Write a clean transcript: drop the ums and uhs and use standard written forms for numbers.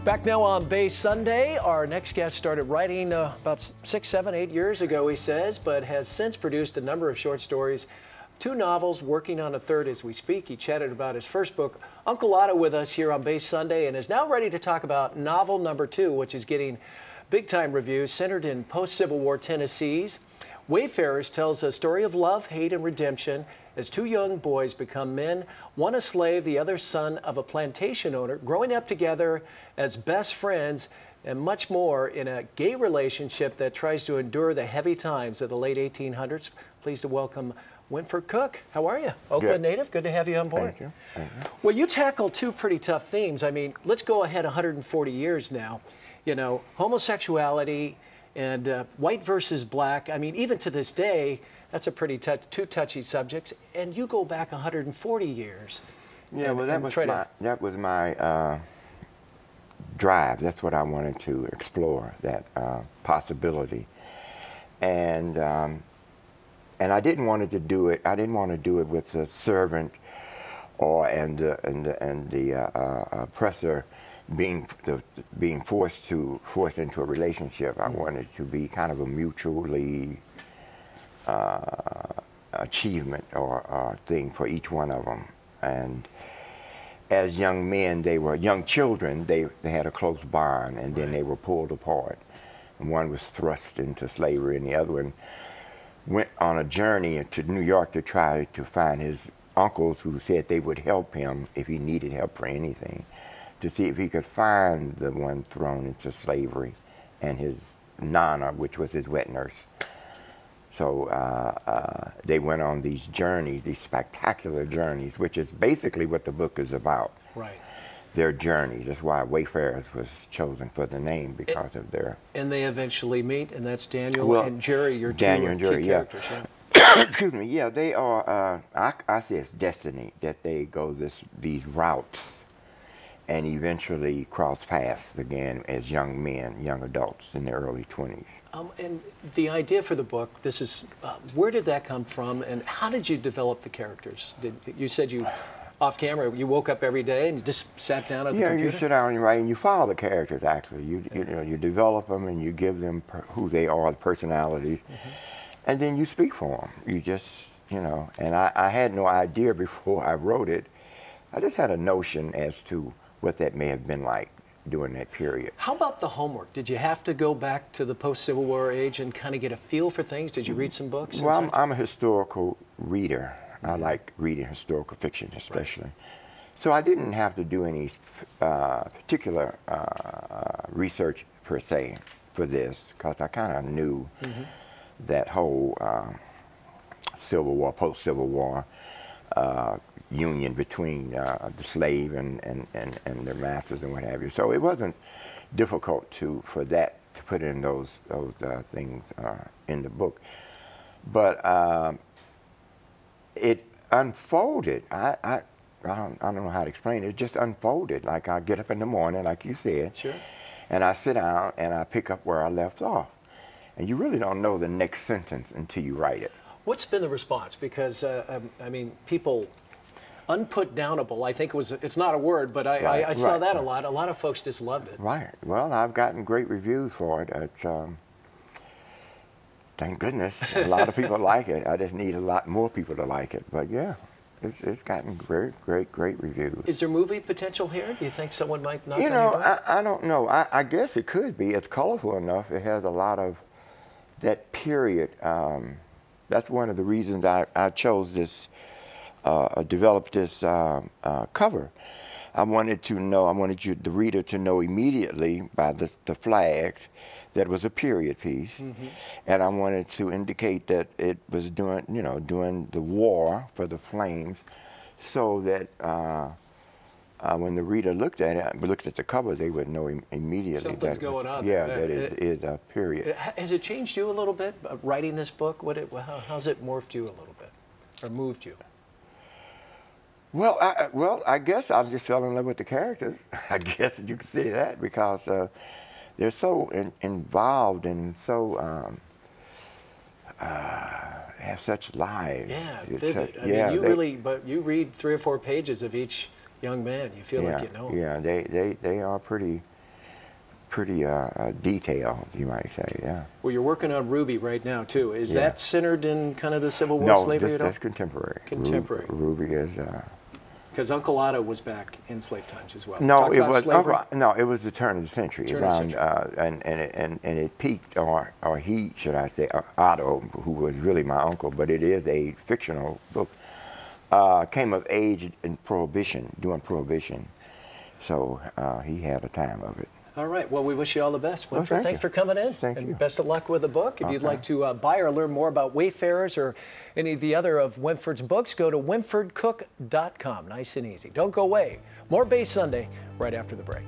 Back now on Bay Sunday, our next guest started writing about 6, 7, 8 years ago, he says, but has since produced a number of short stories, 2 novels, working on a third as we speak. He chatted about his first book, Uncle Otto, with us here on Bay Sunday, and is now ready to talk about novel number 2, which is getting big-time reviews, centered in post-Civil War Tennessee's. Wayfarers tells a story of love, hate, and redemption as 2 young boys become men, one a slave, the other son of a plantation owner, growing up together as best friends, and much more in a gay relationship that tries to endure the heavy times of the late 1800s. Pleased to welcome Winfred Cook. How are you? Oakland native. Good to have you on board. Thank you. Thank you. Well, you tackle 2 pretty tough themes. I mean, let's go ahead 140 years now. You know, homosexuality and white versus black. I mean, even to this day, that's a pretty 2 touchy subjects. And you go back 140 years. Yeah, well, that was my drive. That's what I wanted to explore, that possibility. And I didn't want to do it. I didn't want to do it with the servant or the oppressor being forced into a relationship. I wanted it to be kind of a mutually achievement or thing for each one of them. And as young men, they were young children. They had a close bond, and then they were pulled apart. And one was thrust into slavery, and the other one went on a journey to New York to try to find his uncles, who said they would help him if he needed help for anything, to see if he could find the one thrown into slavery, and his nana, which was his wet nurse. So they went on these journeys, these spectacular journeys, which is basically what the book is about. Right. Their journeys. That's why Wayfarers was chosen for the name, because of their... And they eventually meet, and that's Daniel and Jerry, your 2 key characters. Yeah. Excuse me. Yeah, they are, I say it's destiny that they go these routes and eventually cross paths again as young men, young adults in their early 20s. And the idea for the book, this is, where did that come from, and how did you develop the characters? You said you, off camera, you woke up every day and you just sat down at the computer? Yeah, you sit down and you write, and you follow the characters, actually. You know, you develop them and you give them who they are, the personalities, and then you speak for them. You just, you know, and I had no idea before I wrote it. I just had a notion as to what that may have been like during that period. How about the homework? Did you have to go back to the post-Civil War age and kind of get a feel for things? Did you read some books? Well, I'm a historical reader. I like reading historical fiction, especially. Right. So I didn't have to do any particular research, per se, for this, because I kind of knew that whole Civil War, post-Civil War, union between the slave and their masters and what have you. So it wasn't difficult to put in those things in the book. But it unfolded. I don't know how to explain it. It just unfolded. Like I get up in the morning, like you said, and I sit down and I pick up where I left off. And you really don't know the next sentence until you write it. What's been the response? Because I mean, people. Unputdownable, I think it's not a word, but I saw that a lot. A lot of folks just loved it. Right. Well, I've gotten great reviews for it. It's, thank goodness, a lot of people like it. I just need a lot more people to like it. But yeah, it's gotten great reviews. Is there movie potential here? Do you think someone might knock on your door? I don't know. I guess it could be. It's colorful enough. It has a lot of that period. That's one of the reasons I chose this. Developed this cover. I wanted the reader to know immediately by the flags that it was a period piece, and I wanted to indicate that it was during the war for the Flames, so that when the reader looked at the cover, they would know immediately something's going on. Yeah, that it is a period. Has it changed you a little bit writing this book? How's it morphed you a little bit, or moved you? Well, I guess I just fell in love with the characters. I guess you could say that, because they're so involved and so have such lives. Yeah, vivid. I mean, but you read 3 or 4 pages of each young man, you feel like you know them. Yeah, they are pretty pretty detailed, you might say, yeah. Well, you're working on Ruby right now, too. Is Yeah. that centered in kind of the Civil War No, slavery at all? that's contemporary. Contemporary. Ruby is... Because Uncle Otto was back in slave times as well. No, Talk it about was slavery. no, it was the turn of the century. Turn of the around, century. And it peaked, or he, should I say, Otto, who was really my uncle, but it is a fictional book, came of age in Prohibition, during Prohibition. So he had a time of it. All right. Well, we wish you all the best. Well, Winfred, thanks for coming in. Thank and you. best of luck with the book. If you'd like to buy or learn more about Wayfarers or any of the other of Winfred's books, go to winfredcook.com. Nice and easy. Don't go away. More Bay Sunday right after the break.